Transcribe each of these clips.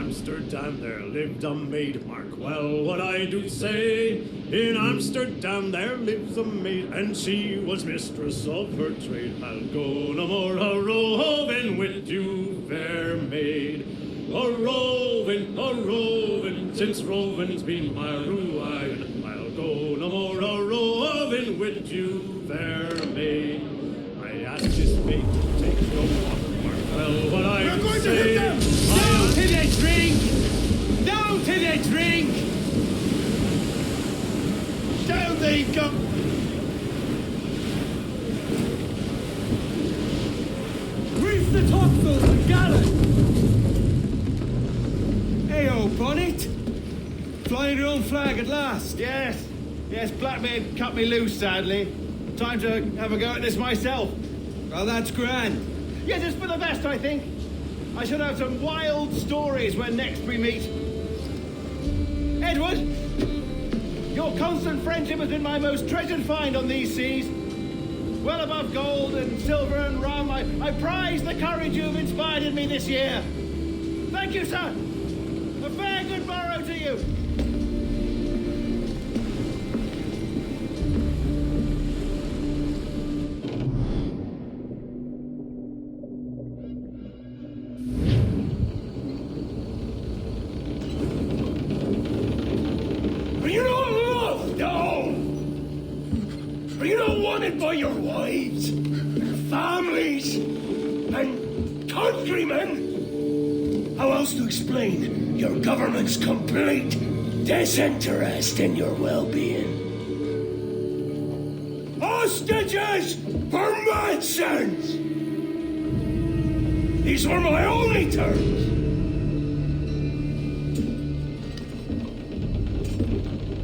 Amsterdam there lived a maid, mark well what I do say. In Amsterdam there lives a maid, and she was mistress of her trade. I'll go no more a-roving with you, fair maid. A-roving, since roving's been my ruin. I'll go no more a-roving with you, fair maid. I asked this maid to take no water, mark well what I We're do going say. to hit them! Down to the drink! Down to the drink! Down they come! Reef the topsails and gallant! Hey-o, Bonnet! Flying your own flag at last! Yes, Blackbeard cut me loose, sadly. Time to have a go at this myself. Oh, that's grand. Yes, it's for the best, I think. I should have some wild stories when next we meet. Edward, your constant friendship has been my most treasured find on these seas. Well above gold and silver and rum, I prize the courage you've inspired in me this year. Thank you, sir. A fair good morrow to you. Are you not loved, no? Are you not wanted by your wives, families, and countrymen? How else to explain your government's complete disinterest in your well-being? Hostages for medicines! These were my only terms.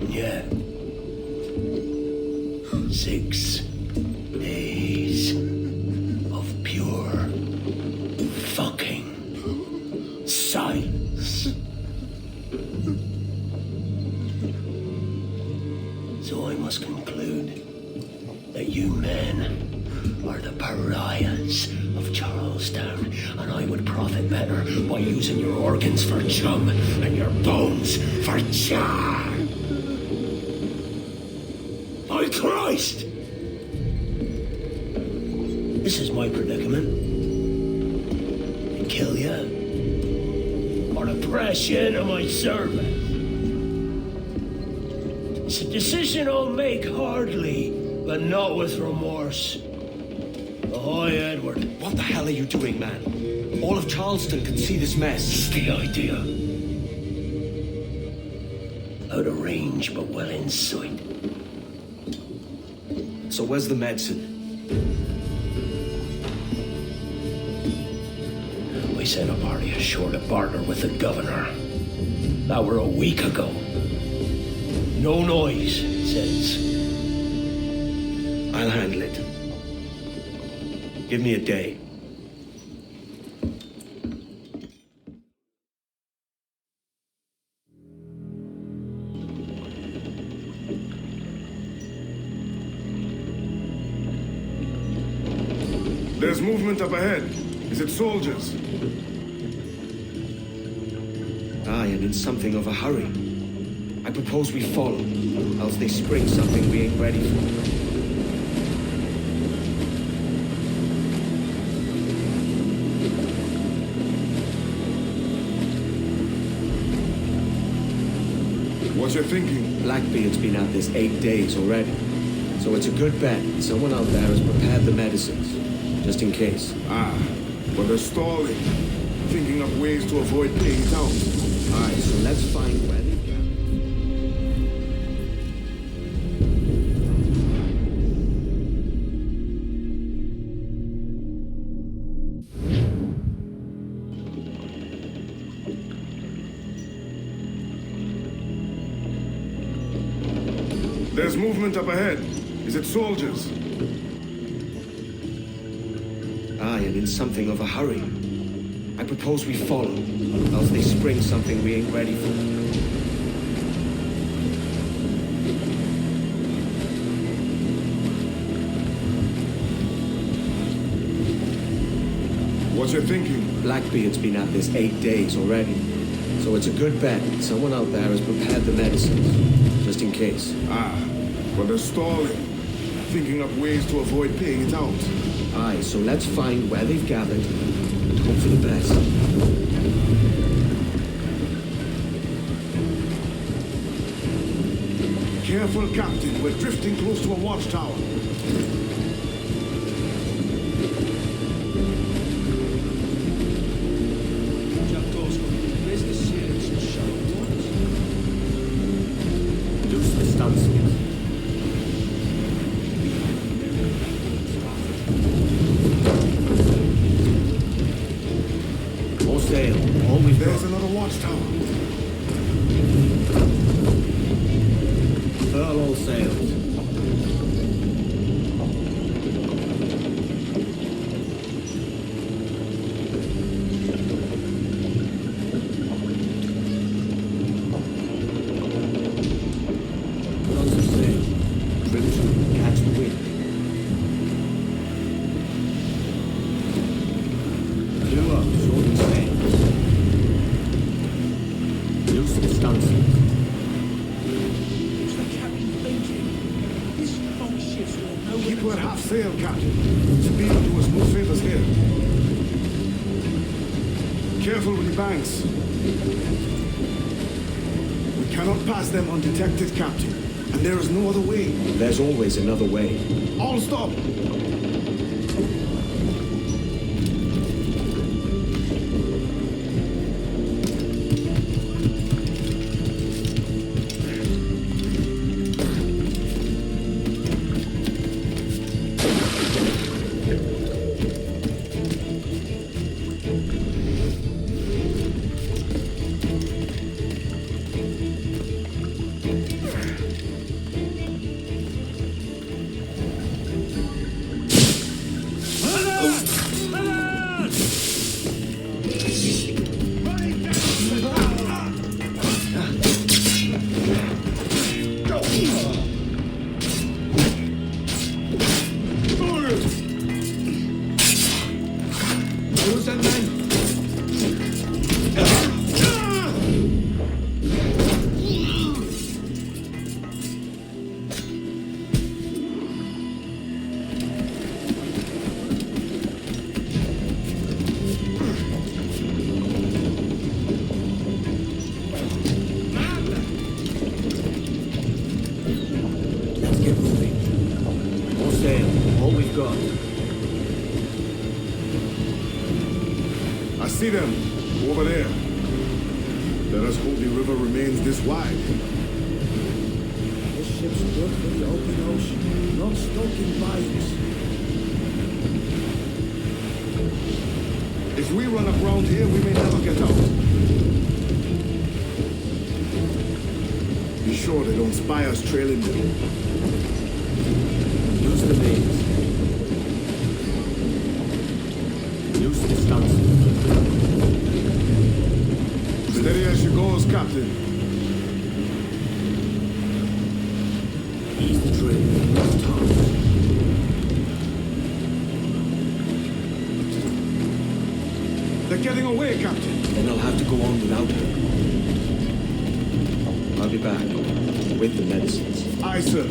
Yeah. 6 days of pure fucking science. So I must conclude that you men are the pariahs of Charlestown, and I would profit better by using your organs for chum and your bones for char. By Christ! This is my predicament. Kill you, or to press you into my service. It's a decision I'll make hardly, but not with remorse. Ahoy, Edward. What the hell are you doing, man? All of Charleston can see this mess. It's the idea. Out of range, but well in sight. So where's the medicine? We sent a party ashore to partner with the governor. That were a week ago. No noise, it says. I'll handle it. Give me a day. There's movement up ahead. Is it soldiers? Aye, and in something of a hurry. I propose we follow, else they spring something we ain't ready for. What you thinking? Blackbeard's been at this 8 days already. So it's a good bet someone out there has prepared the medicines, just in case. Ah, but they're stalling. Thinking up ways to avoid paying it out. Aye, so let's find where they've gathered. There's movement up ahead. Is it soldiers? Aye, and in something of a hurry. I propose we follow, else they spring something we ain't ready for. What you thinking? Blackbeard's been at this 8 days already. So it's a good bet someone out there has prepared the medicines, just in case. But they're stalling, thinking up ways to avoid paying it out. Aye, so let's find where they've gathered and hope for the best. Careful, Captain. We're drifting close to a watchtower. Where's the sails and shallow waters? Loose the stunsails. More sail. All we've There's got. another watchtower. Furl all sails. Put on some sail. Trim to catch the wind. Clew up, shorten sails. Loose the stunsails. What's the captain thinking? This long ship's got nowhere Keep to her half sail, Captain. Speed will do us no favors here. Careful with the banks. We cannot pass them undetected, Captain. And there is no other way. There's always another way. All stop! Who's that man? Let's get moving. More sail. All we've got. I see them. Over there. Let us hope the river remains this wide. This ship's built for the open ocean, not stuck in bayous. If we run aground here, we may never get out. Be sure they don't spy us trailing them. Loose the mains. Loose the stunsails. Steady as she goes, Captain. Ease the trim. Loose tops. They're getting away, Captain. Then I'll have to go on without her. I'll be back with the medicines. Aye, sir.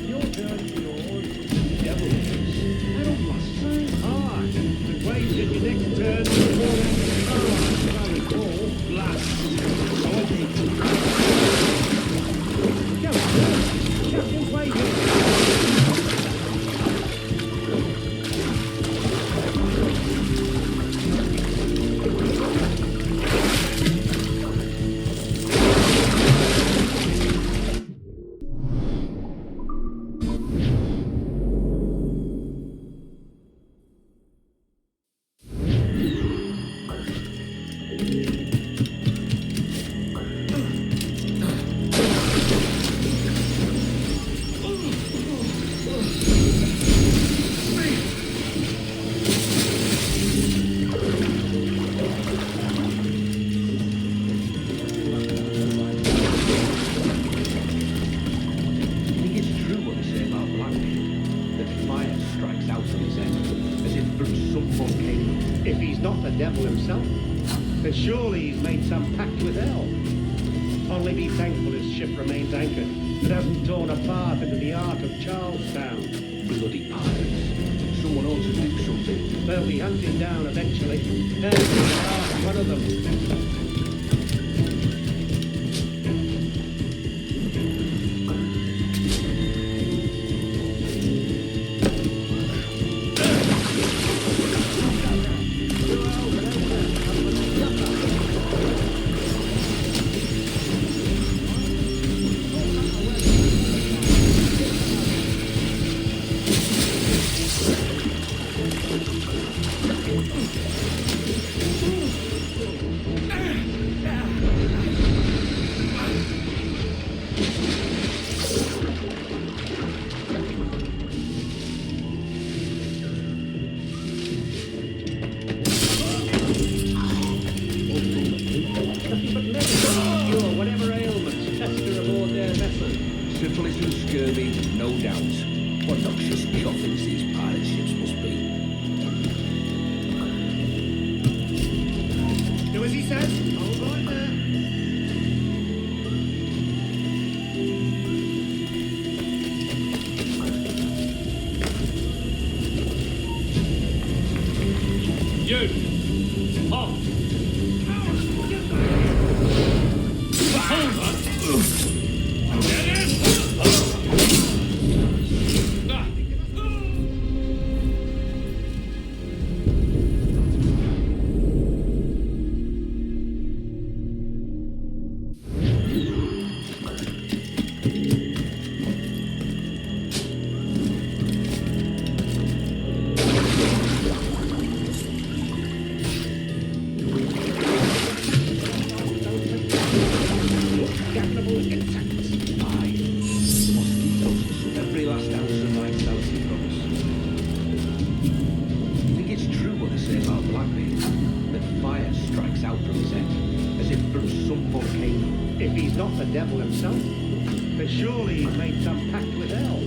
Your turn to yours. Devil. I don't must say hard. The way that your next turn very cool. Blast. Go. Captain's waiting. some fucking... If he's not the devil himself, then surely he's made some pact with hell. Only be thankful his ship remains anchored and hasn't torn a path into the Ark of Charlestown. Bloody pirates. Someone ought to do something. They'll be hunted down eventually. Every last one of them. Syphilis and scurvy, no doubt. What noxious coffins these pirate ships must be. Do as he says. Hold right there. You! Off! Get in! Every last ounce of my salty promise. Think it's true what they say about Blackbeard? That fire strikes out from his head, as if from some volcano. If he's not the devil himself, then surely he's made some pact with hell.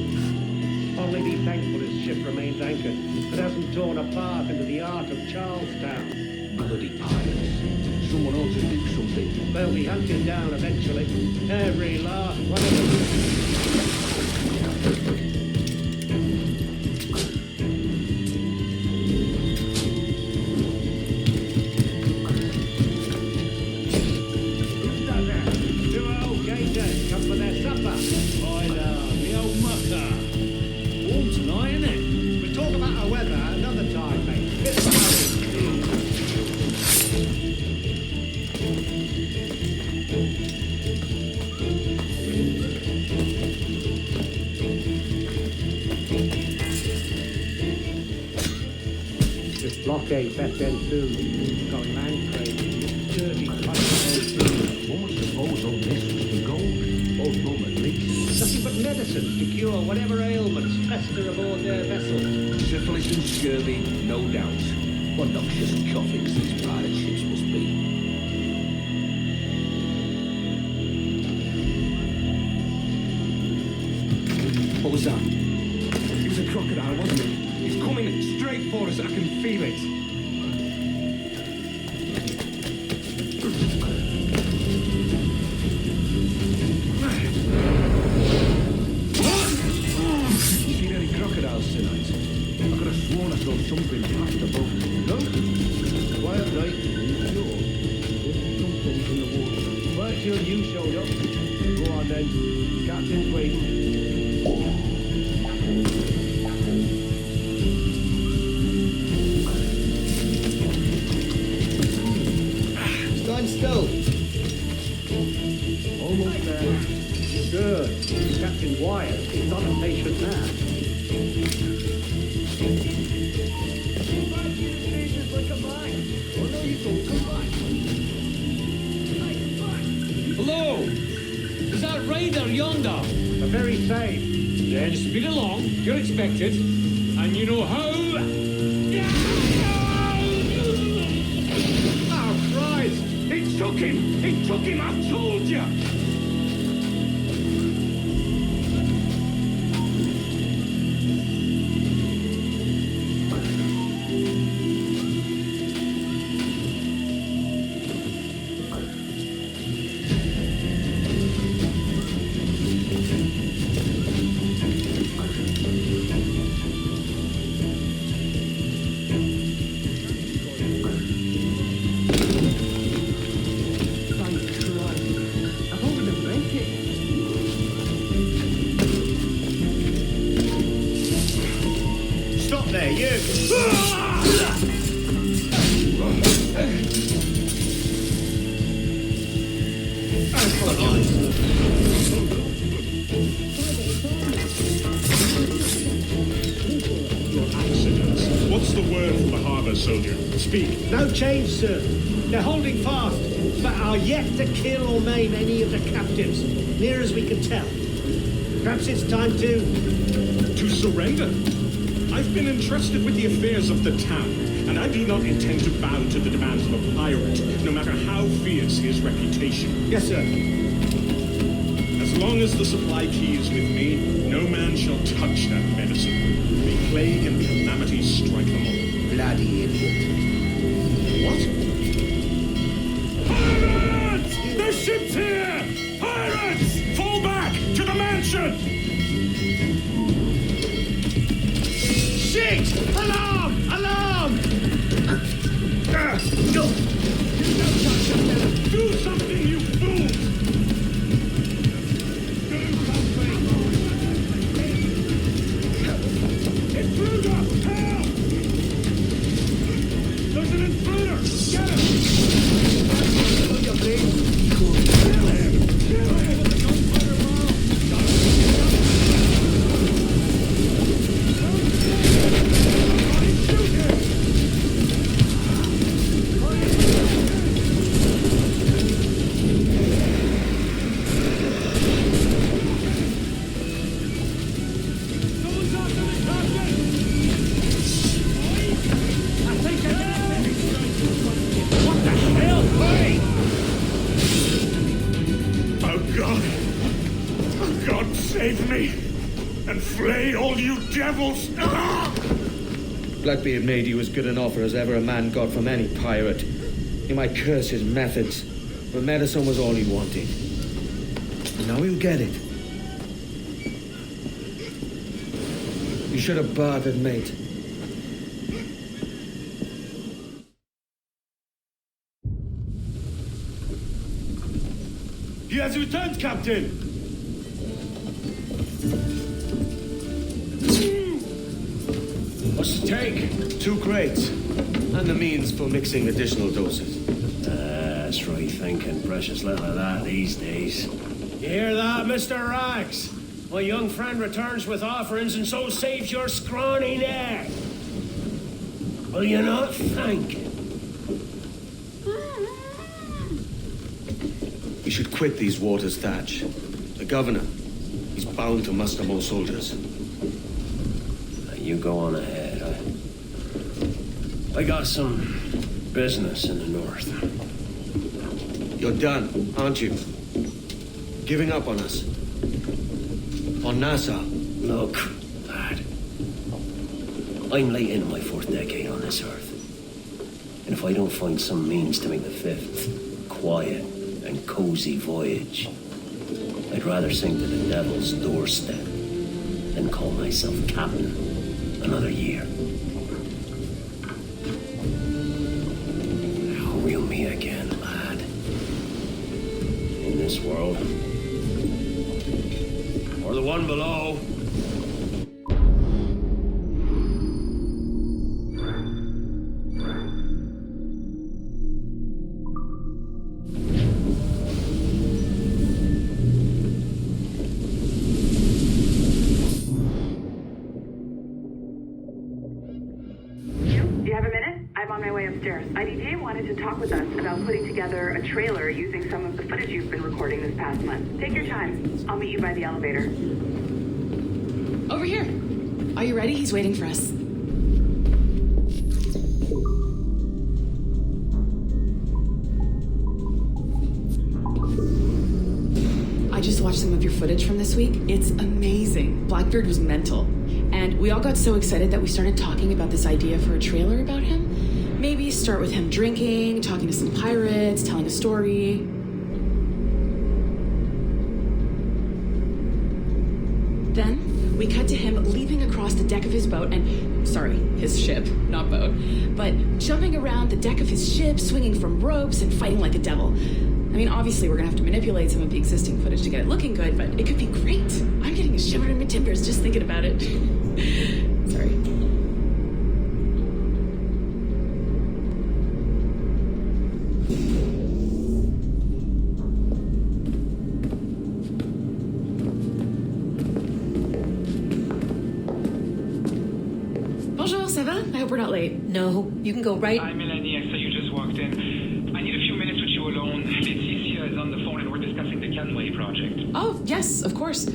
Only be thankful his ship remains anchored and hasn't torn a path into the Ark of Charlestown. Bloody pirates. Someone ought to do something. They'll be hunted down eventually. Every last one of them. Come for their supper. The old mucker. Warm tonight, isn't it? We'll talk about our weather another time, mate. Bit of this blockade best end soon. Going man crazy. Dirty country. One would suppose all this was for gold. Both of them at least. Nothing but medicine to cure whatever ailments fester aboard their vessel. Syphilis and scurvy, no doubt. What noxious coffins these pirate ships must be. What was that? It was a crocodile, wasn't it? It's coming straight for us. I can feel it. Crocodiles tonight. I could have sworn I saw something past the boat. No? Quiet night. Sure. There's something in the water. Right till you showed up. Go on then. Captain's waiting. Stand still. Almost there. Good. Captain Wyatt is not a patient man. Hello! Is that raider yonder? The very same. Then speed along, you're expected, and you know how... Oh, Christ! He took him! He took him! I told you! What's the word from the harbour, soldier? Speak. No change, sir. They're holding fast, but are yet to kill or maim any of the captives, near as we can tell. Perhaps it's time to surrender. I've been entrusted with the affairs of the town, and I do not intend to bow to the demands of a pirate, no matter how fierce his reputation. Yes, sir. As long as the supply key is with me, no man shall touch that medicine. May plague and calamity strike them all. Bloody idiot. What? Pirates! The ship's here! Pirates! Fall back to the mansion! Shit! Alarm! Alarm! Go! Do something, you fools! Do something! Intruder! Help! There's an intruder! Get him! Hold your blade. Kill him! Kill him! With the gunfire barrel! Shoot him! Save me! And flay all you devils! Blackbeard made you as good an offer as ever a man got from any pirate. You might curse his methods, but medicine was all he wanted. And now he'll get it. You should have bartered, mate. He has returned, Captain! What's the take? 2 crates. And the means for mixing additional doses. That's right thinking. Precious little of that these days. You hear that, Mr. Rags? My young friend returns with offerings and so saves your scrawny neck. Will you not thank him? We should quit these waters, Thatch. The governor, he's bound to muster more soldiers. You go on ahead. I got some business in the north. You're done, aren't you? Giving up on us? On Nassau? Look, lad. I'm late into my 4th decade on this earth. And if I don't find some means to make the 5th quiet and cozy voyage, I'd rather sink to the devil's doorstep than call myself captain another year. Reel me again, lad. In this world. Or the one below. IDJ wanted to talk with us about putting together a trailer using some of the footage you've been recording this past month. Take your time. I'll meet you by the elevator. Over here. Are you ready? He's waiting for us. I just watched some of your footage from this week. It's amazing. Blackbeard was mental. And we all got so excited that we started talking about this idea for a trailer about him. Maybe start with him drinking, talking to some pirates, telling a story. Then we cut to him leaping across the deck of his boat and, sorry, his ship, not boat, but jumping around the deck of his ship, swinging from ropes and fighting like a devil. I mean, obviously we're gonna have to manipulate some of the existing footage to get it looking good, but it could be great. I'm getting a shiver in my timbers just thinking about it. Sorry. we're not late. No, you can go right... Hi, Melanie. I saw you just walked in. I need a few minutes with you alone. Leticia is on the phone and we're discussing the Kenway project. Oh, yes, of course.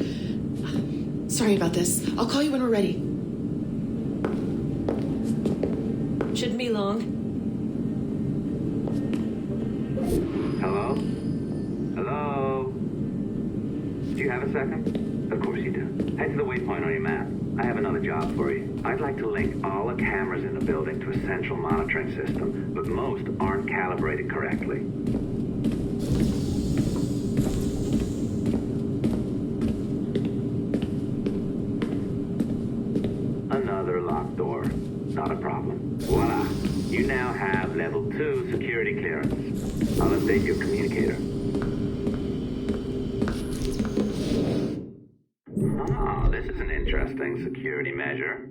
Sorry about this. I'll call you when we're ready. Shouldn't be long. Hello? Hello? Do you have a second? Of course you do. Head to the waypoint on your map. I have another job for you. I'd like to link all the cameras in the building to a central monitoring system, but most aren't calibrated correctly. Another locked door. Not a problem. Voila. You now have level 2 security clearance. I'll update your communicator. Ah, this is an interesting security measure.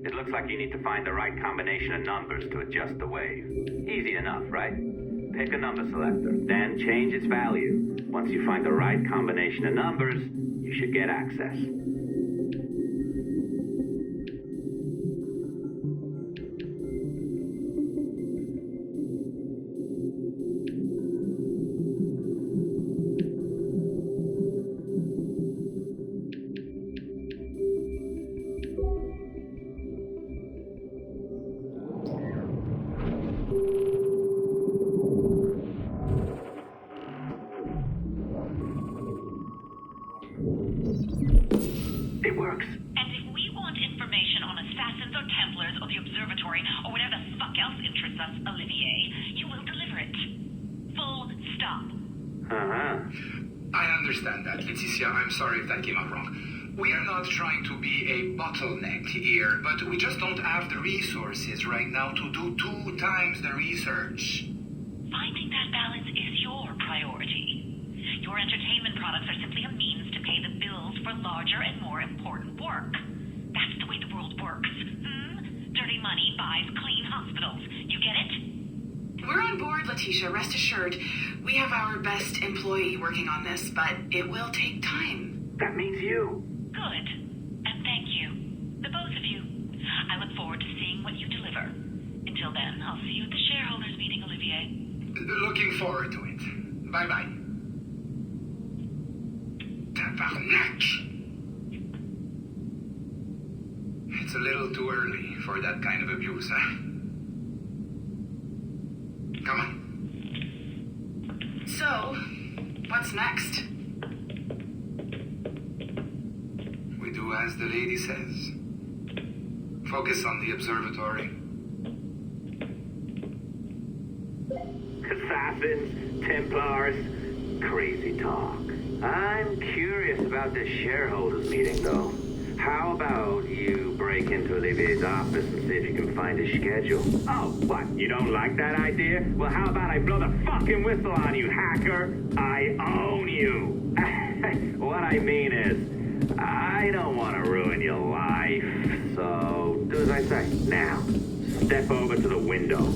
It looks like you need to find the right combination of numbers to adjust the wave. Easy enough, right? Pick a number selector, then change its value. Once you find the right combination of numbers, you should get access. I'm sorry if that came out wrong. We are not trying to be a bottleneck here, but we just don't have the resources right now to do 2 times the research. Finding that balance is your priority. Your entertainment products are simply a means to pay the bills for larger and more important work. That's the way the world works. Dirty money buys clean hospitals. You get it? We're on board, Leticia. Rest assured. We have our best employee working on this, but it will take time. That means you. Good. And thank you. The both of you. I look forward to seeing what you deliver. Until then, I'll see you at the shareholders meeting, Olivier. Looking forward to it. Bye-bye. Tabarnak! It's a little too early for that kind of abuse, huh? Come on. So, what's next? We do as the lady says. Focus on the observatory. Assassins, Templars, crazy talk. I'm curious about this shareholders meeting, though. How about you break into Olivier's office and see if you can find his schedule? Oh, what? You don't like that idea? Well, how about I blow the fucking whistle on you, hacker? I own you. What I mean is, I don't want to ruin your life. So, do as I say. Now, step over to the window.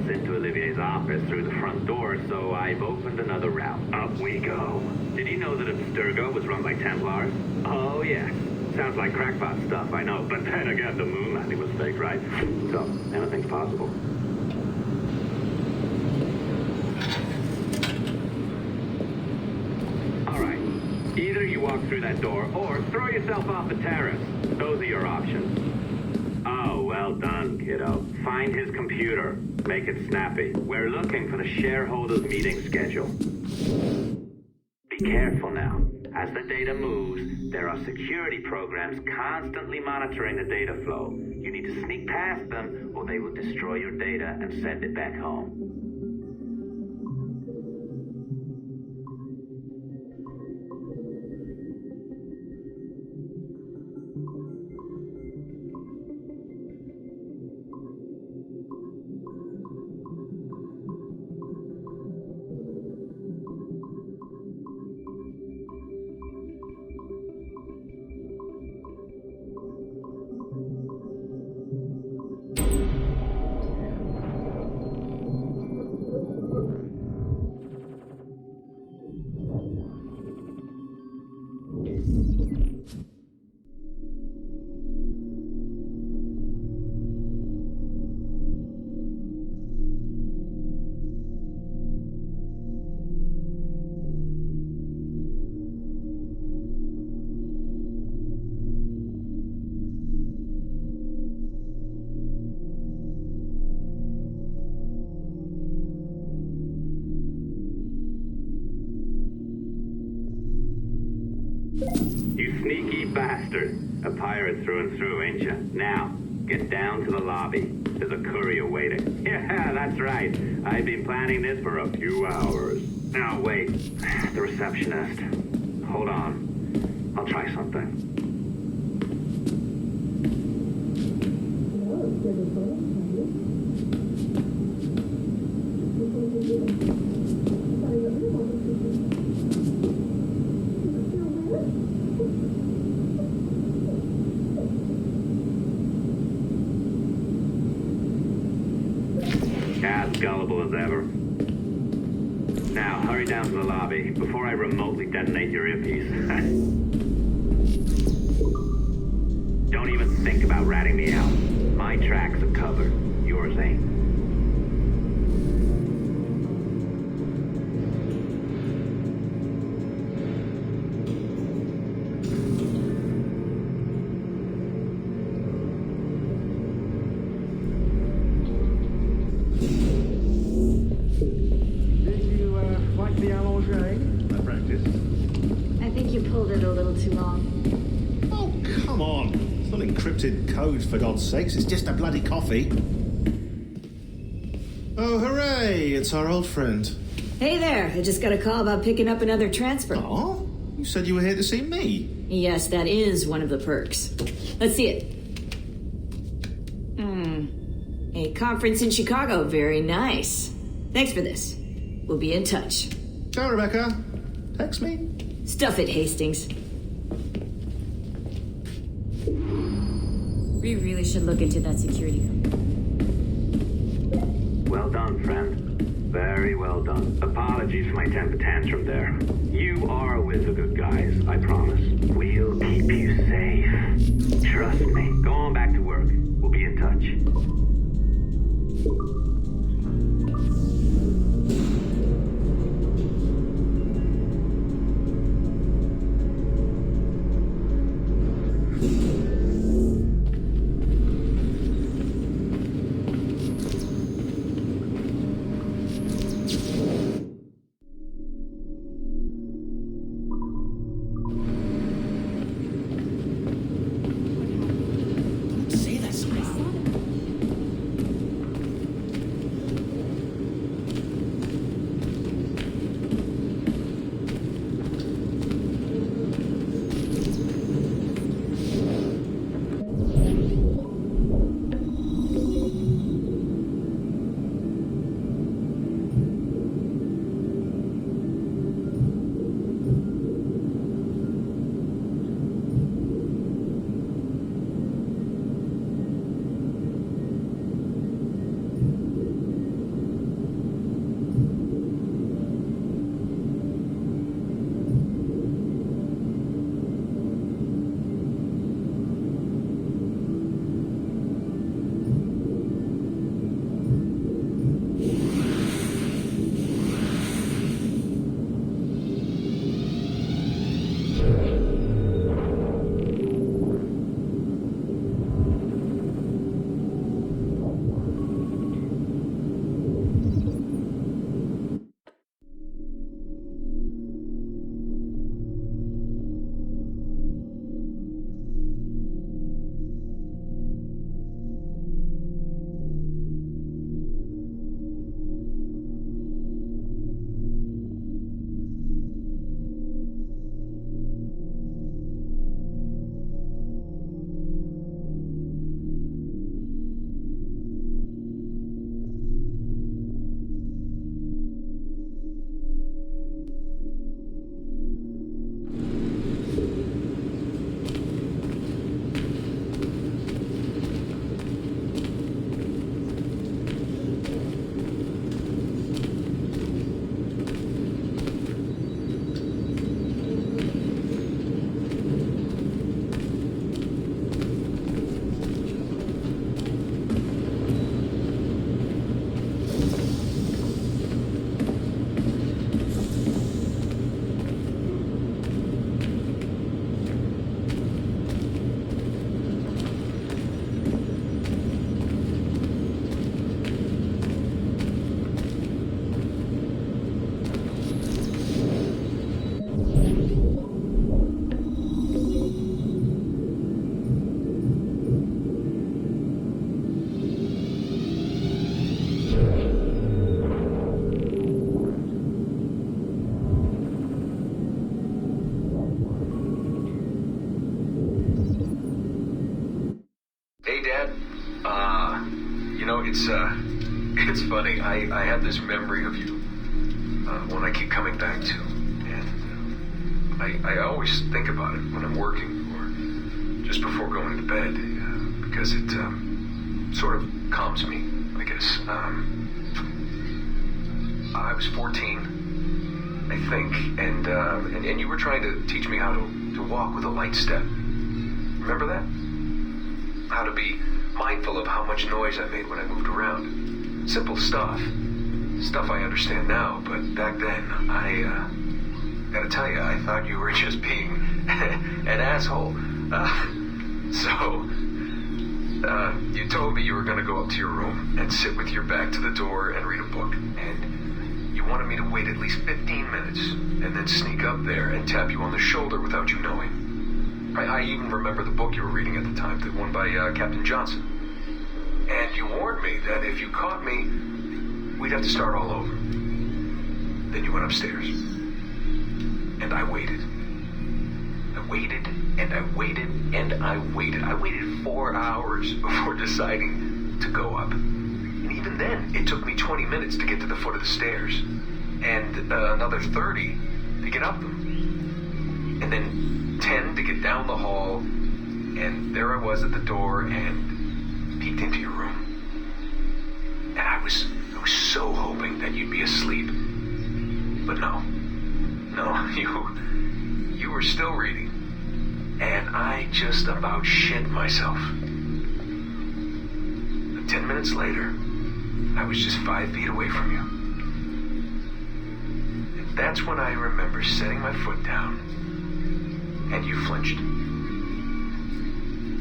Into Olivier's office through the front door, so I've opened another route. Up we go. Did you know that Abstergo was run by Templars? Oh, yes. Sounds like crackpot stuff, I know. But then again, the moon landing was fake, right? So, anything's possible. All right. Either you walk through that door or throw yourself off the terrace. Those are your options. Oh, well done, kiddo. Find his computer. Make it snappy. We're looking for the shareholders meeting schedule. Be careful now. As the data moves, there are security programs constantly monitoring the data flow. You need to sneak past them, or they will destroy your data and send it back home. sneaky bastard. A pirate through and through, ain't ya? Now, get down to the lobby. There's a courier waiting. Yeah, that's right. I've been planning this for a few hours. Now, wait. The receptionist. Hold on. I'll try something. As gullible as ever. Now, hurry down to the lobby before I remotely detonate your earpiece. Don't even think about ratting me out. My tracks are covered. Yours ain't. Code, for God's sakes. It's just a bloody coffee. Oh, hooray! It's our old friend. Hey there. I just got a call about picking up another transfer. Oh? You said you were here to see me. Yes, that is one of the perks. Let's see it. A conference in Chicago. Very nice. Thanks for this. We'll be in touch. Ciao, Rebecca. Text me. Stuff it, Hastings. We really should look into that security company. Well done, friend. Very well done. Apologies for my temper tantrum there. You are with the good guys, I promise. We'll keep you safe. Trust me. Go on back to work. We'll be in touch. it's funny. I have this memory of you, one I keep coming back to, and I always think about it when I'm working or just before going to bed, because it sort of calms me, I guess. I was 14, I think, and you were trying to teach me how to walk with a light step. Remember that? How to be mindful of how much noise I made when I moved around. Simple stuff. Stuff I understand now, but back then, I gotta tell you, I thought you were just being an asshole. You told me you were gonna go up to your room and sit with your back to the door and read a book. And you wanted me to wait at least 15 minutes and then sneak up there and tap you on the shoulder without you knowing. I even remember the book you were reading at the time, the one by Captain Johnson. And you warned me that if you caught me, we'd have to start all over. Then you went upstairs. And I waited. I waited, and I waited, and I waited. I waited 4 hours before deciding to go up. And even then, it took me 20 minutes to get to the foot of the stairs. And another 30 to get up them. And then 10 to get down the hall, and there I was at the door and peeked into your room. And I was so hoping that you'd be asleep. But no, you were still reading. And I just about shit myself. But 10 minutes later, I was just 5 feet away from you. And that's when I remember setting my foot down. And you flinched.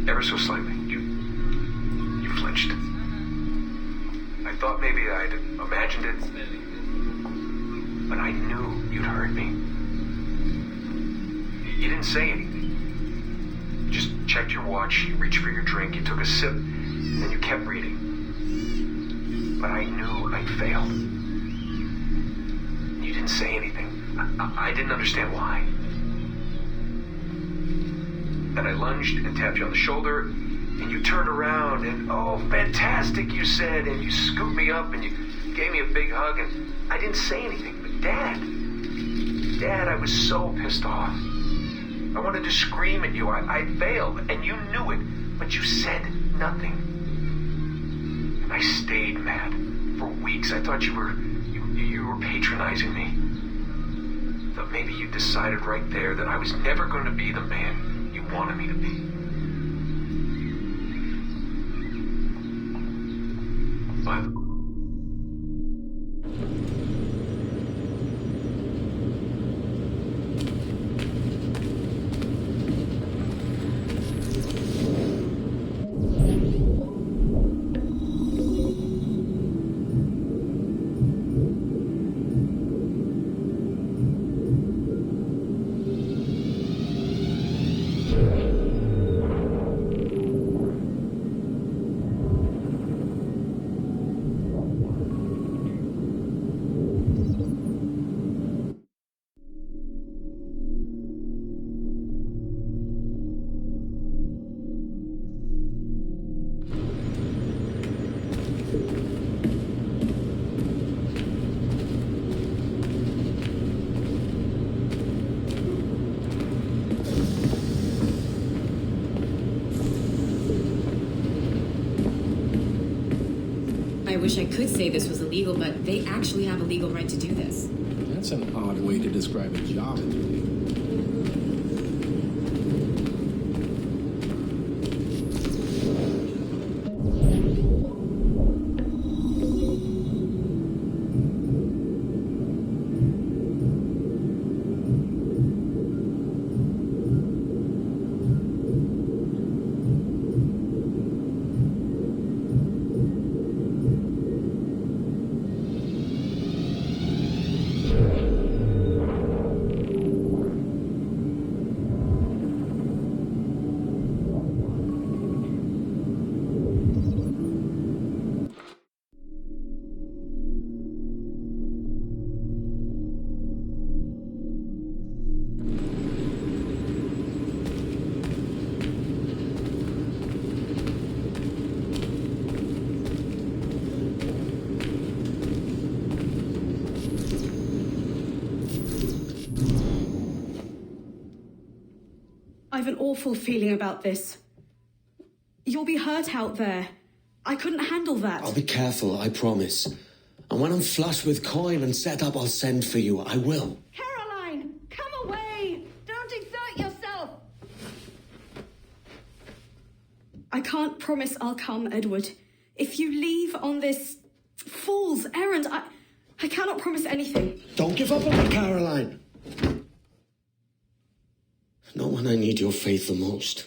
Ever so slightly. You flinched. I thought maybe I'd imagined it, but I knew you'd heard me. You didn't say anything. You just checked your watch, you reached for your drink, you took a sip, and then you kept reading. But I knew I'd failed. You didn't say anything. I didn't understand why. Then I lunged and tapped you on the shoulder, and you turned around, and oh, fantastic, you said, and you scooped me up, and you gave me a big hug, and I didn't say anything, but Dad, I was so pissed off. I wanted to scream at you. I failed, and you knew it, but you said nothing. And I stayed mad for weeks. I thought you were patronizing me. Thought maybe you decided right there that I was never going to be the man you wanted me to be. But I wish I could say this was illegal, but they actually have a legal right to do this. That's an odd way to describe a job interview. I've an awful feeling about this. You'll be hurt out there. I couldn't handle that. I'll be careful, I promise. And when I'm flush with coin and set up, I'll send for you. I will. Caroline, come away! Don't exert yourself! I can't promise I'll come, Edward. If you leave on this fool's errand, I cannot promise anything. Don't give up on me, Caroline. Not when I need your faith the most.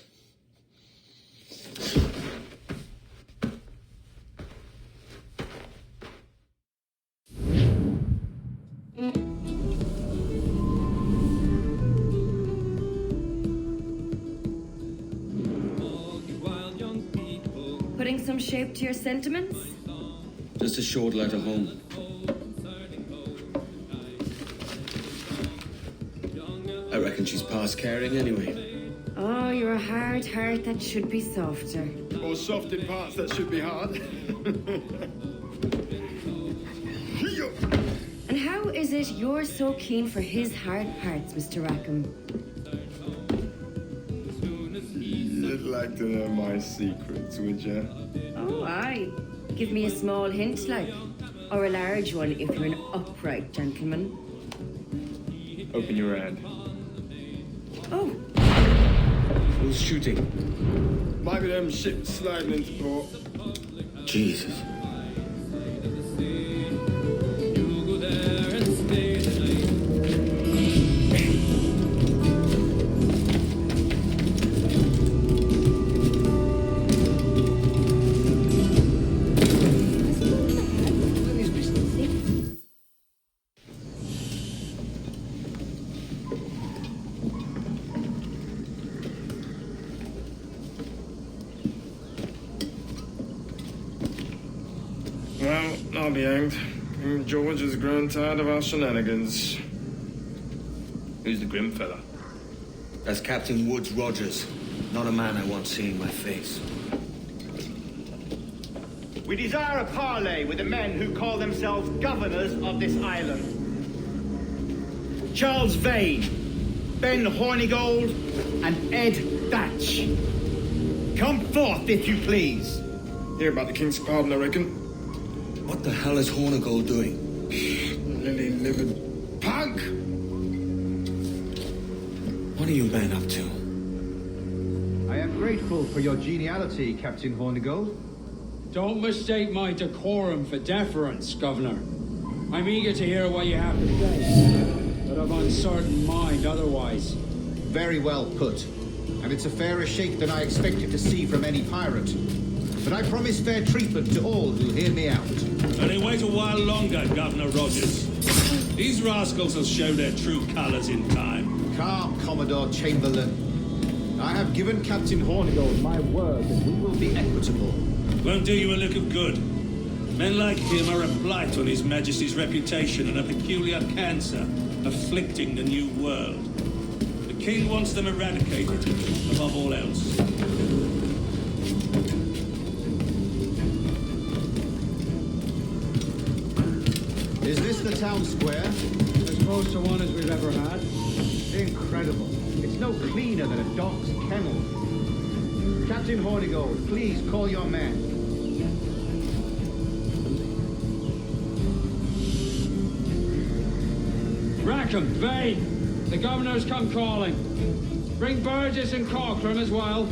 Putting some shape to your sentiments? Just a short letter home. I reckon she's past caring anyway. Oh, you're a hard heart that should be softer. Or soft in parts that should be hard. And how is it you're so keen for his hard parts, Mr. Rackham? You'd like to know my secrets, would you? Oh, aye. Give me a small hint, like. Or a large one if you're an upright gentleman. Open your hand. Oh. Who's shooting? Might be them ships sliding into port. Jesus. Well, I'll be hanged. King George has grown tired of our shenanigans. Who's the grim fella? That's Captain Woods Rogers. Not a man I want seeing my face. We desire a parley with the men who call themselves governors of this island. Charles Vane, Ben Hornigold, and Ed Thatch. Come forth, if you please. Hear about the King's pardon, I reckon. What the hell is Hornigold doing? Lily-livered punk! What are you men up to? I am grateful for your geniality, Captain Hornigold. Don't mistake my decorum for deference, Governor. I'm eager to hear what you have to say, but of uncertain mind otherwise. Very well put. And it's a fairer shake than I expected to see from any pirate. But I promise fair treatment to all who hear me out. Only wait a while longer, Governor Rogers. These rascals will show their true colors in time. Calm, Commodore Chamberlain. I have given Captain Hornigold my word that we will be equitable. Won't do you a lick of good. Men like him are a blight on His Majesty's reputation and a peculiar cancer afflicting the New World. The King wants them eradicated, above all else. Is this the town square? As close to one as we've ever had. Incredible. It's no cleaner than a dog's kennel. Captain Hornigold, please call your men. Rackham, Vane, the governor's come calling. Bring Burgess and Corcoran as well.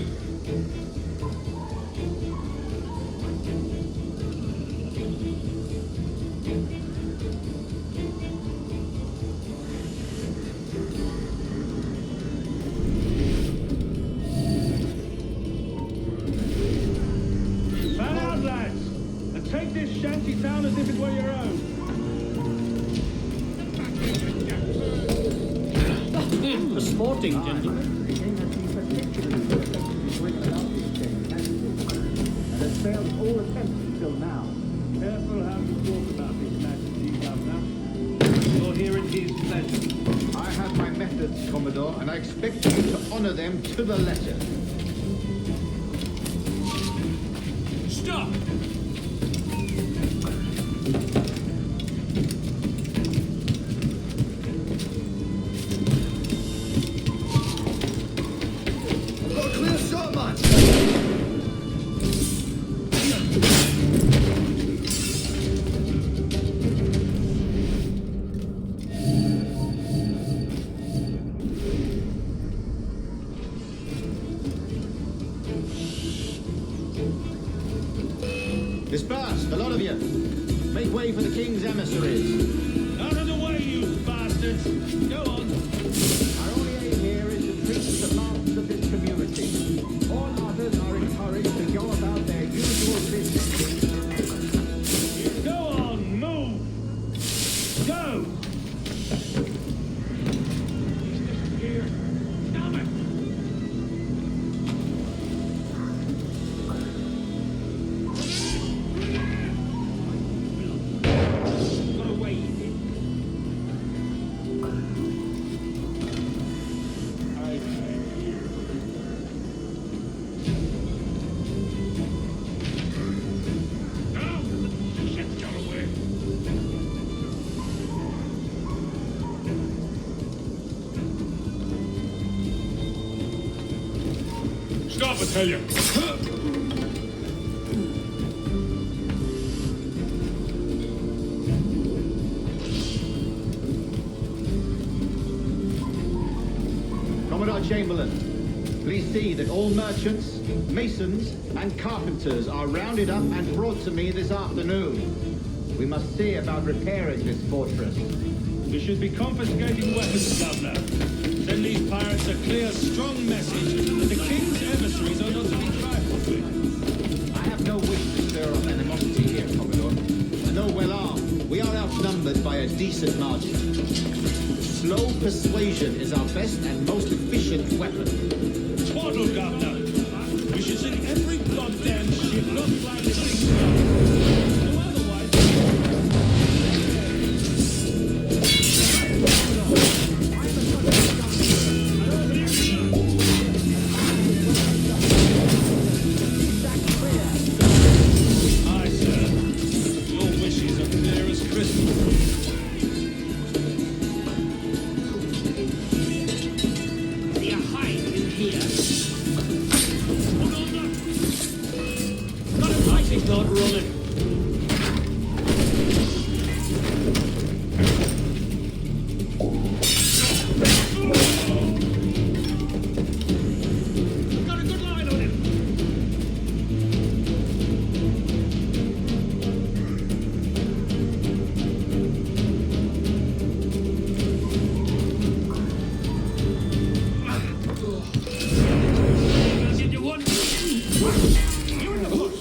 Take this shanty town as if it were your own. A sporting gentleman. And has failed all attempts until now. Careful how you talk about His Majesty, Governor. You're here at his pleasure. I have my methods, Commodore, and I expect you to honor them to the letter. Stop! lot of you. Make way for the King's emissaries. Out of the way, you bastards! Go on. Our only aim here is to treat the masters of this community. All others are encouraged to go about their usual business. Go on, move! Go! Stop, I tell you! Commodore Chamberlain, please see that all merchants, masons, and carpenters are rounded up and brought to me this afternoon. We must see about repairing this fortress. We should be confiscating weapons, Governor. Send these pirates a clear, strong message that the King's emissaries are not to be trifled with. I have no wish to stir up animosity here, Commodore. And though well armed, we are outnumbered by a decent margin. Slow persuasion is our best and most efficient weapon. Twaddle, Governor. We should sink every goddamn ship not flying this thing. Not running. Got a good line on him. Did you want? You're in the bush.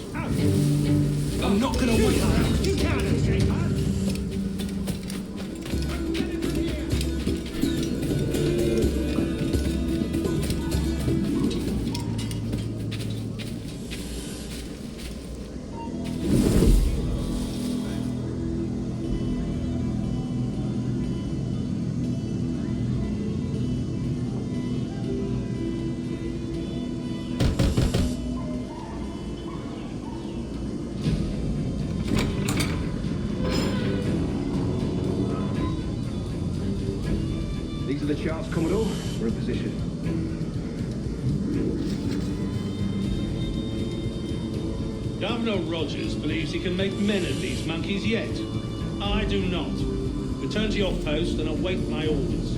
I'm not gonna wait around. You can't escape, huh? These are the charts, Commodore. We're in position. Governor Rogers believes he can make men of these monkeys yet. I do not. Return to your post and await my orders.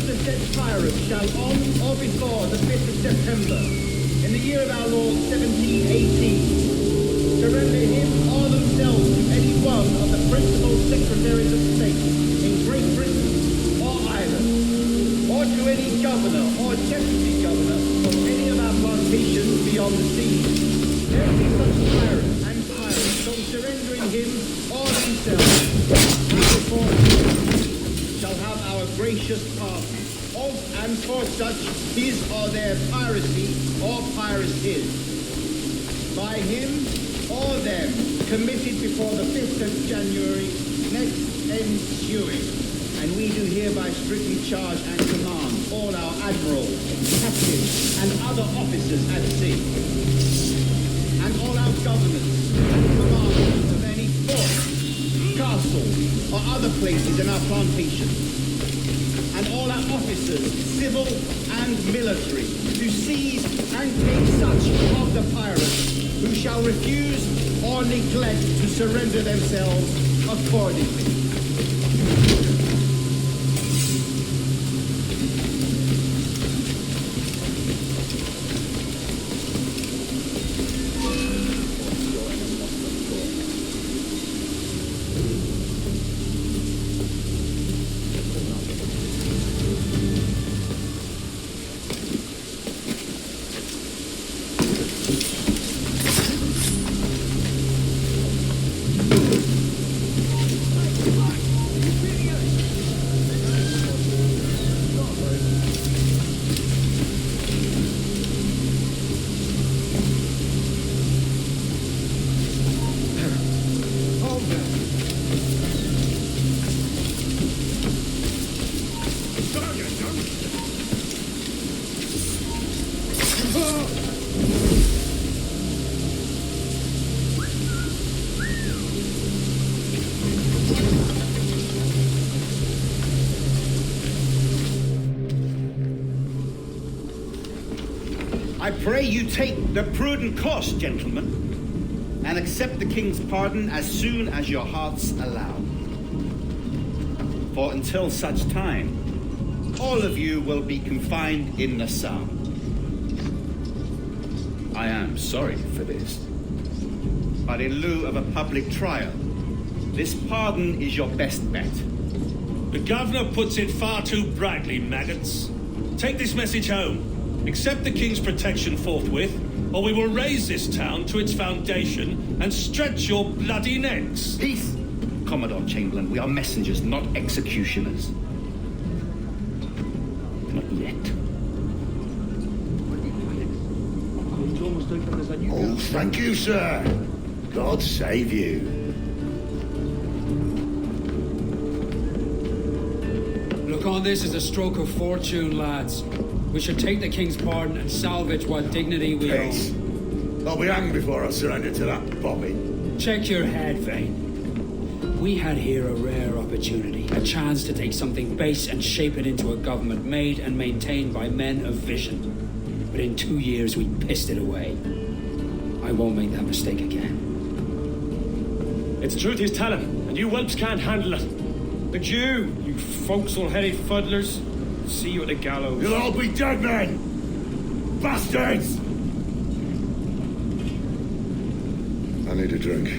the said pirate shall on or before the 5th of September, in the year of our Lord 1718, surrender him or themselves to any one of the principal secretaries of state in Great Britain or Ireland, or to any governor or deputy governor of any of our plantations beyond the seas. Every such pirate and pirate from surrendering him or themselves and before shall have our gracious pardon of and for such his or their piracy or piracies by him or them committed before the 5th of January next ensuing. And we do hereby strictly charge and command all our admirals, captains, and other officers at sea, and all our governors and commanders of any fort, castle, or other places in our plantation, and all our officers, civil and military, to seize and take such of the pirates who shall refuse or neglect to surrender themselves accordingly. I pray you take the prudent course, gentlemen, and accept the king's pardon as soon as your hearts allow. For until such time, all of you will be confined in Nassau. I am sorry for this, but in lieu of a public trial, this pardon is your best bet. The governor puts it far too brightly, maggots. Take this message home. Accept the king's protection forthwith, or we will raise this town to its foundation and stretch your bloody necks. Peace! Commodore Chamberlain, we are messengers, not executioners. Not yet. Oh, thank you, sir. God save you. Look on this as a stroke of fortune, lads. We should take the king's pardon and salvage what dignity we Peace. own. I'll be hanged before I surrender to that bobby. Check your head, Vane. We had here a rare opportunity, a chance to take something base and shape it into a government made and maintained by men of vision. But in 2 years, we pissed it away. I won't make that mistake again. It's the truth he's telling, and you whelps can't handle it. The Jew, you forecastle-headed fuddlers. See you at the gallows. You'll all be dead men! Bastards! I need a drink.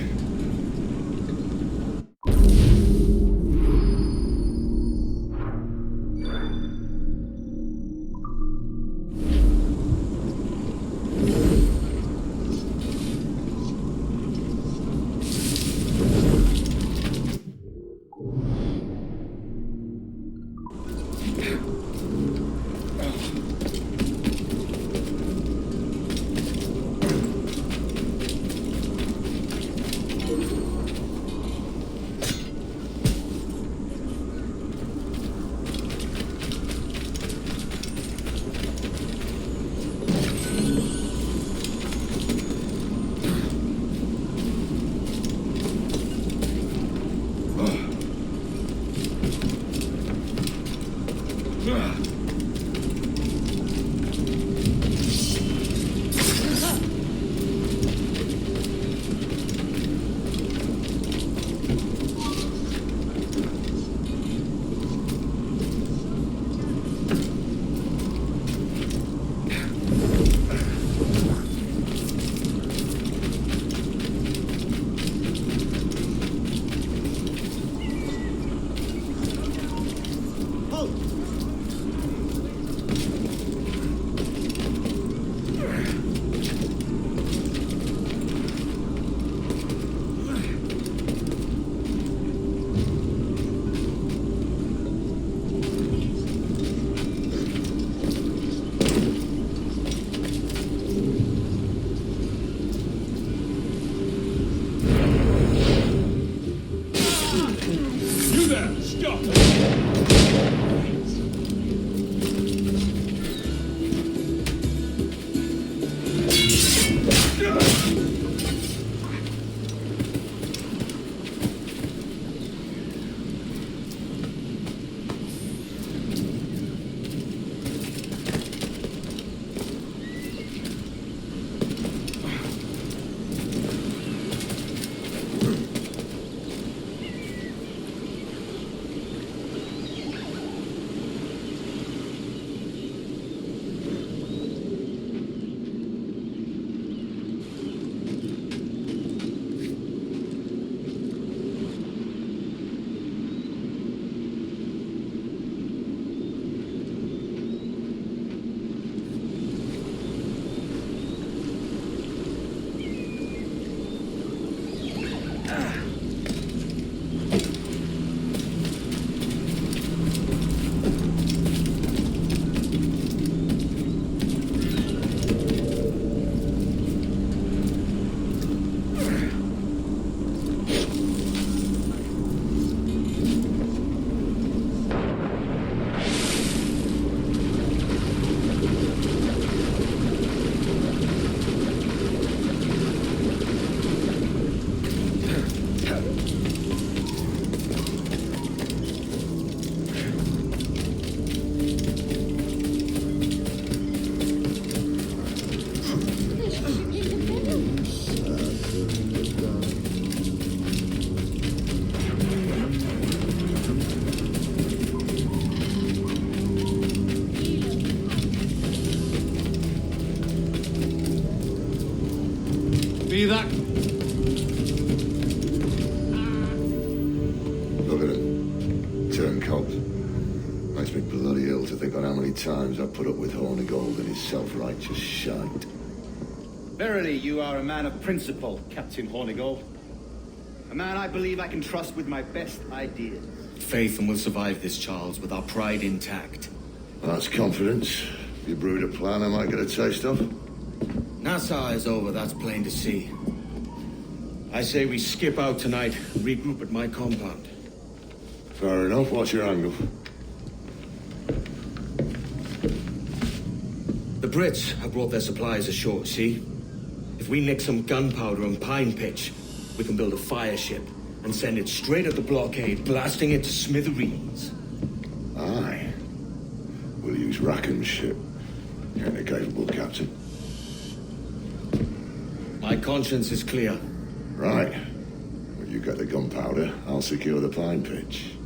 Be that. Look at him. Turncoat. Makes me bloody ill to think on how many times I've put up with Hornigold and his self-righteous shite. Verily, you are a man of principle, Captain Hornigold. A man I believe I can trust with my best ideas. Faith, and we'll survive this, Charles, with our pride intact. That's confidence. You brewed a plan I might get a taste of? Nassau is over, that's plain to see. I say we skip out tonight, regroup at my compound. Fair enough. What's your angle? The Brits have brought their supplies ashore, see? If we nick some gunpowder and pine pitch, we can build a fire ship and send it straight at the blockade, blasting it to smithereens. Aye. We'll use Rackham's ship. You ain't a capable captain. My conscience is clear. Right. Well, you get the gunpowder, I'll secure the pine pitch.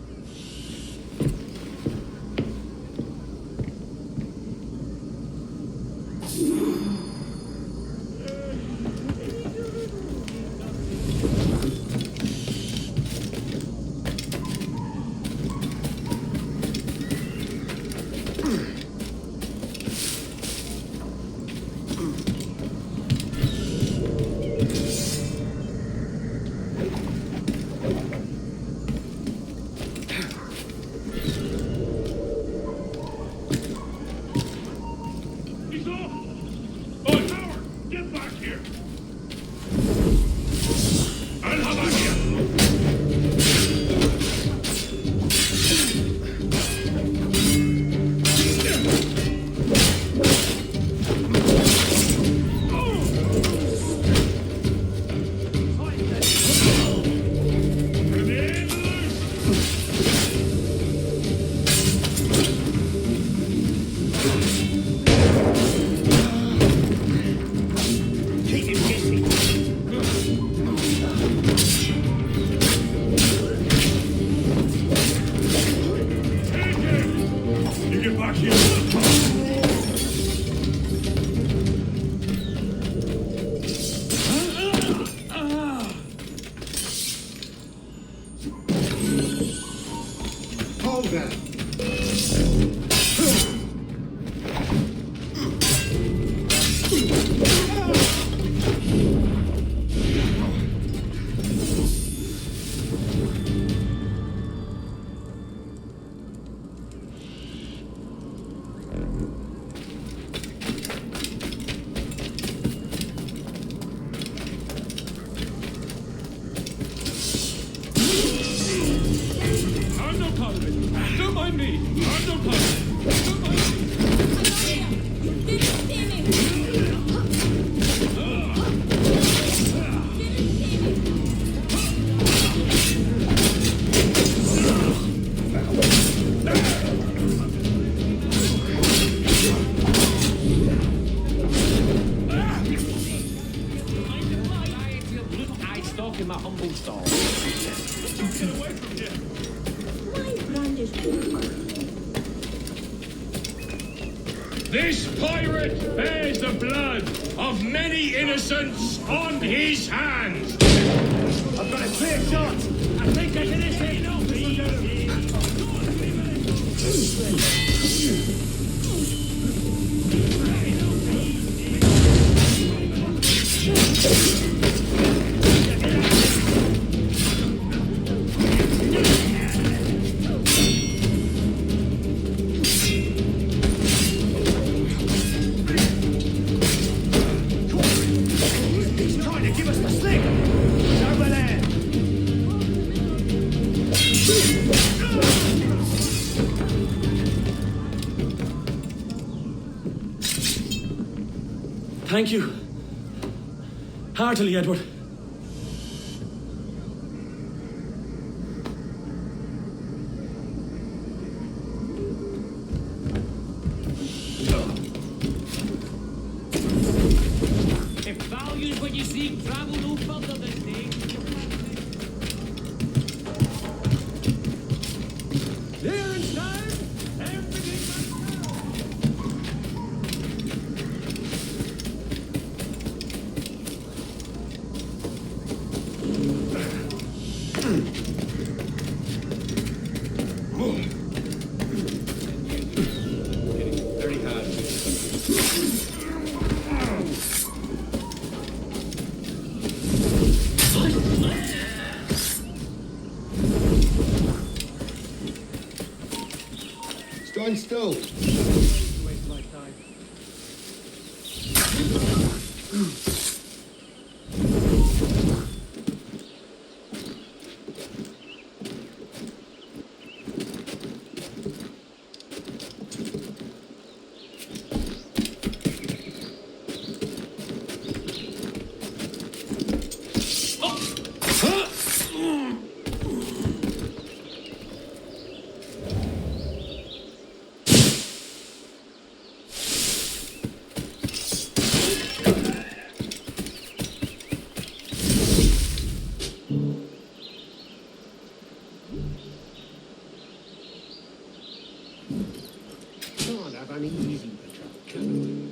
This pirate bears the blood of many innocents on his hands. I've got a clear shot. I think I can hit it. Thank you. Heartily, Edward. Can you see travel no further this day? Clearance time! Everything Very hard. Stand still. waste my time. Can't have any easy patrol, can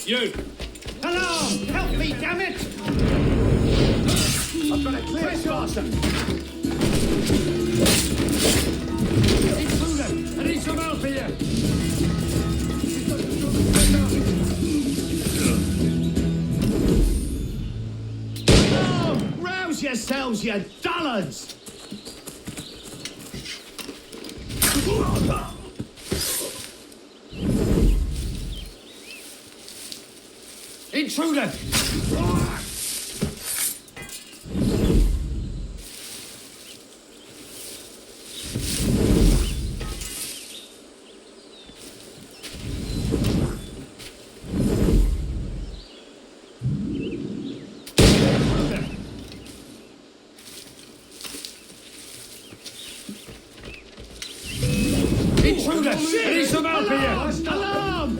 You! Hello! Help me, damn it! I've got a clear saucer. Intruder! I need some help here! Oh, rouse yourselves, you dullards! Intruder! Intruder! I need some help here! Alarm!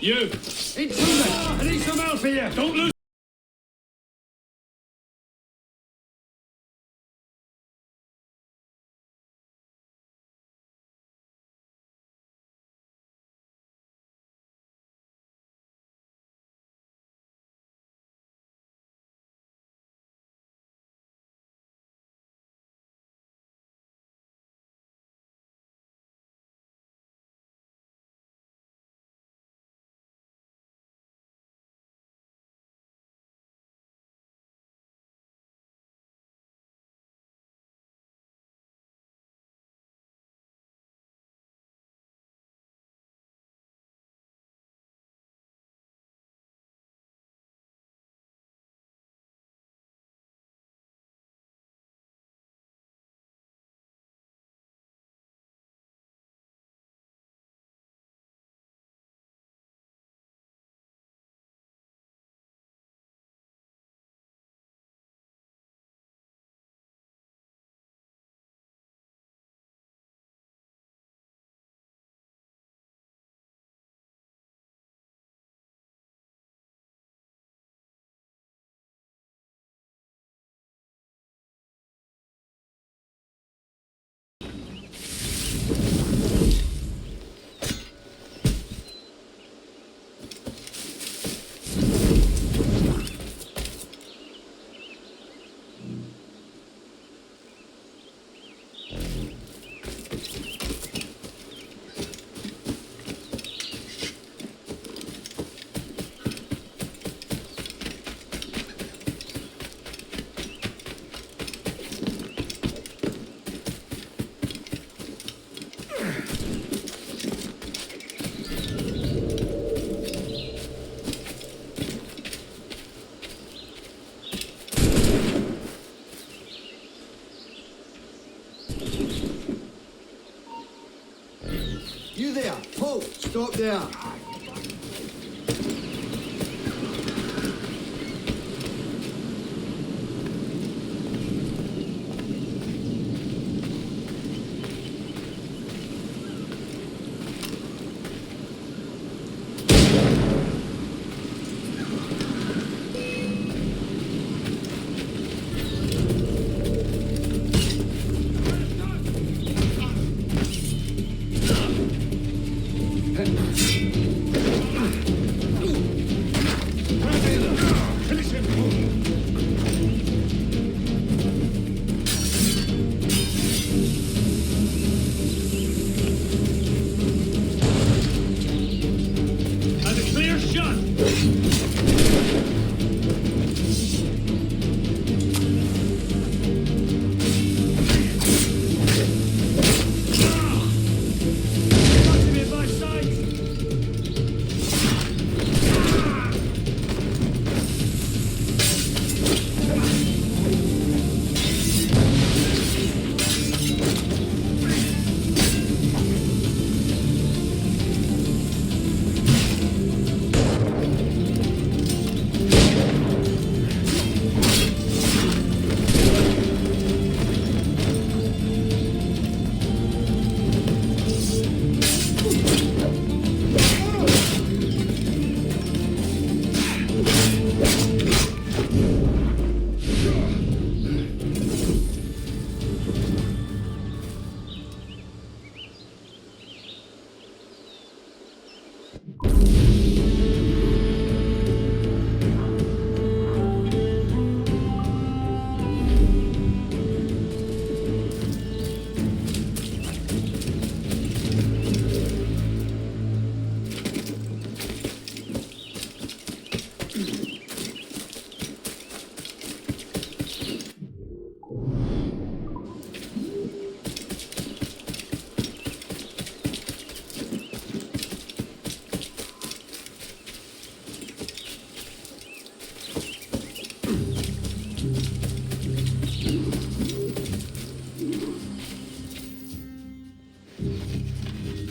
You! Intruder! I need some help here! Don't lose! You there! Halt! Stop there!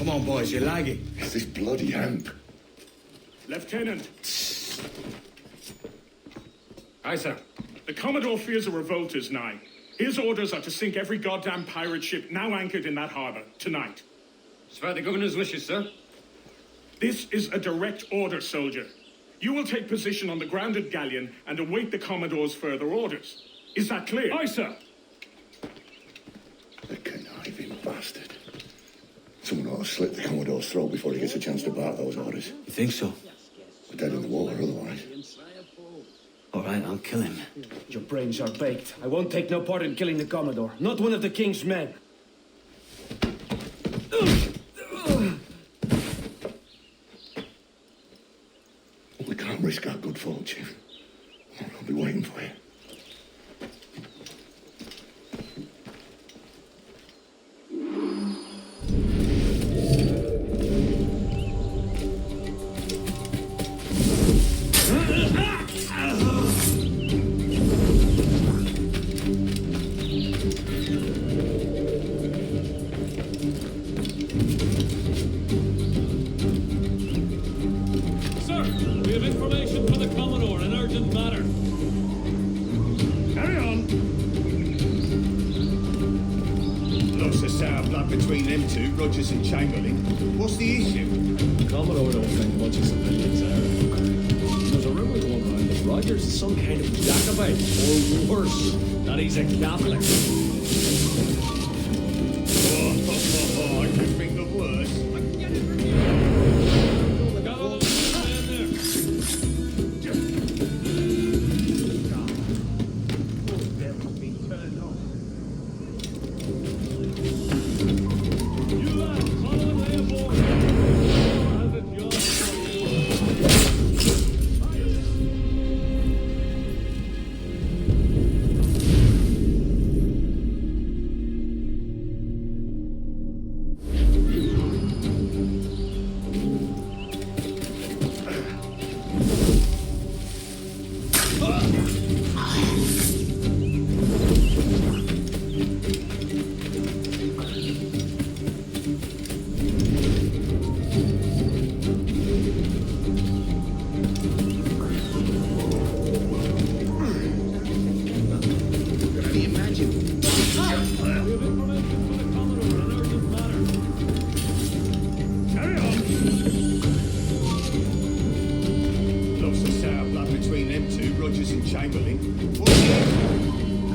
Come on, boys, you're lagging. It's this bloody amp. Lieutenant. Aye, sir. The Commodore fears a revolt is nigh. His orders are to sink every goddamn pirate ship now anchored in that harbor, tonight. It's by the governor's wishes, sir. This is a direct order, soldier. You will take position on the grounded galleon and await the Commodore's further orders. Is that clear? Aye, sir. The conniving bastard. Someone ought to slit the Commodore's throat before he gets a chance to bark those orders. You think so? We're dead in the water otherwise. All right, I'll kill him. Your brains are baked. I won't take no part in killing the Commodore. Not one of the King's men. We can't risk our good fortune. I'll be waiting for you. Sir, we have information for the Commodore, an urgent matter. Carry on. Lots of sour blood between them two, Rogers and Chamberlain. What's the issue? Commodore don't think much of civilians are. There's a rumor going around that Rogers is some kind of Jacobite, or worse, that he's a Catholic. I could think of worse.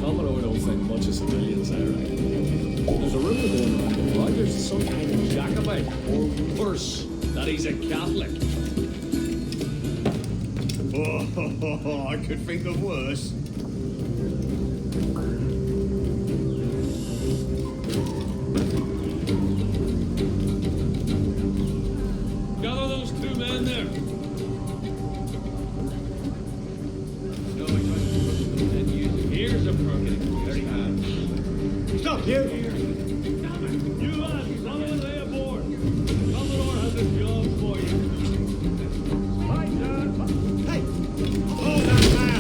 Commodore don't think much of civilians, I reckon. There's a rumor going around that Rogers is some kind of Jacobite, or worse, that he's a Catholic. I could think of worse. Gather those two men there. Here's a broken. Stop here. You lads, follow and lay aboard. The Commodore has a job for you. Right, sir. Hey, hold that man.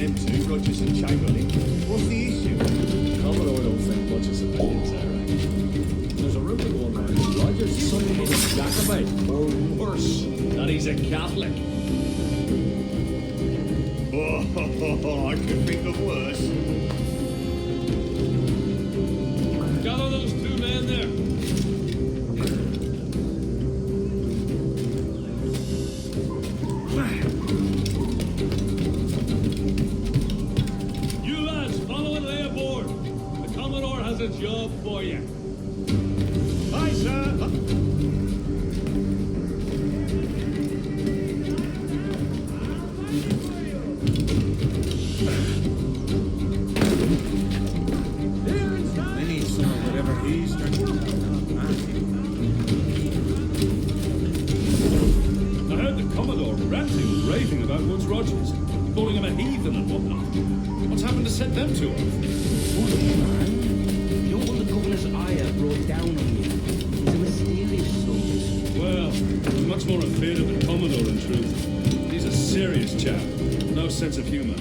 ship too, Rogers and Chamberlain. What's the issue? Commodore don't think much of civilians, alright. There's a rumor going around that Roger's some kind of Jacobite, or worse, that he's a Catholic. Oh, I could think of worse. Gather those two men there. You lads, follow and lay aboard. The Commodore has a job for you. Aye, sir. They need some of whatever he's drinking. I heard the Commodore ranting and raving about Woods Rogers, calling him a heathen and whatnot. What's happened to set them two off? You're one the governor's ire brought down on you. He's a mysterious soul. Well, I'm much more afraid of the Commodore, in truth. He's a serious chap, no sense of humor.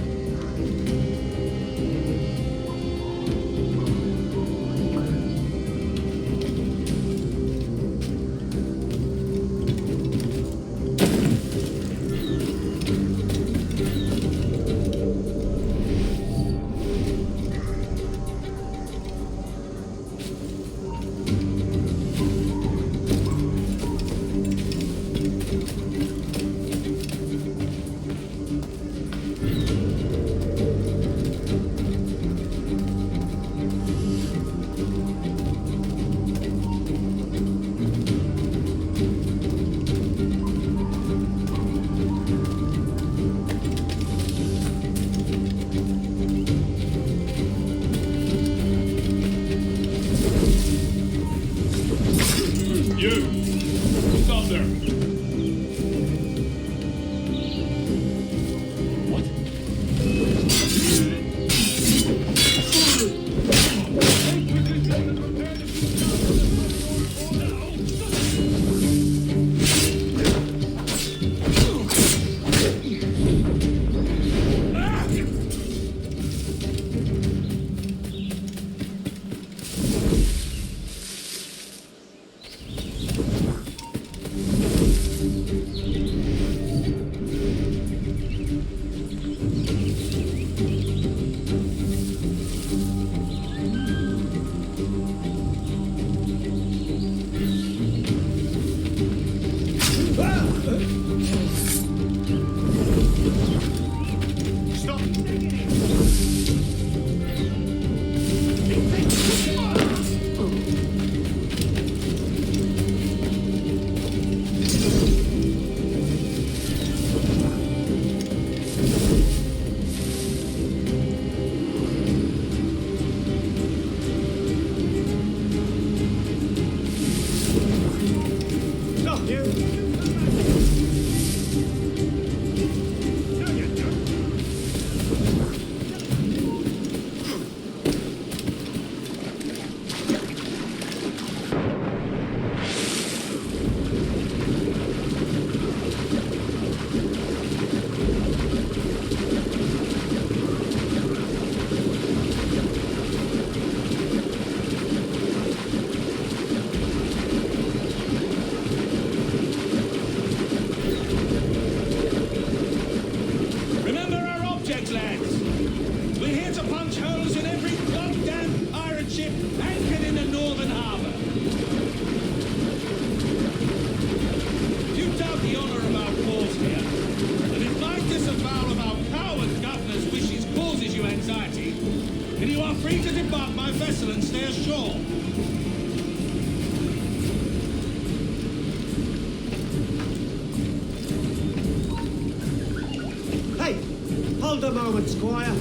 Hold a moment, Squire.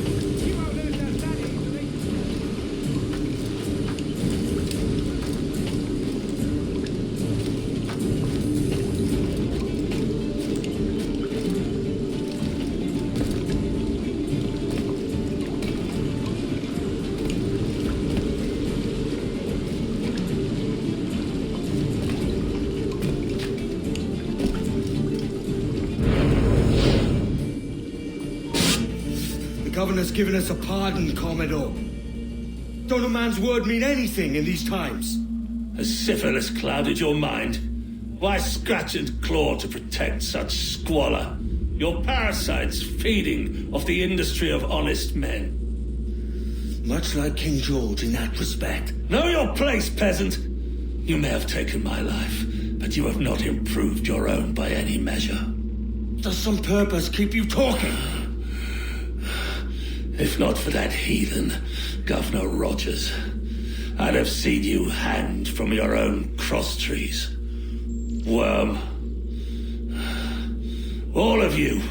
Governor's given us a pardon, Commodore. Don't a man's word mean anything in these times? Has syphilis clouded your mind? Why scratch and claw to protect such squalor? Your parasites feeding off the industry of honest men. Much like King George in that respect. Know your place, peasant. You may have taken my life, but you have not improved your own by any measure. Does some purpose keep you talking? If not for that heathen, Governor Rogers, I'd have seen you hanged from your own cross trees. Worm. All of you.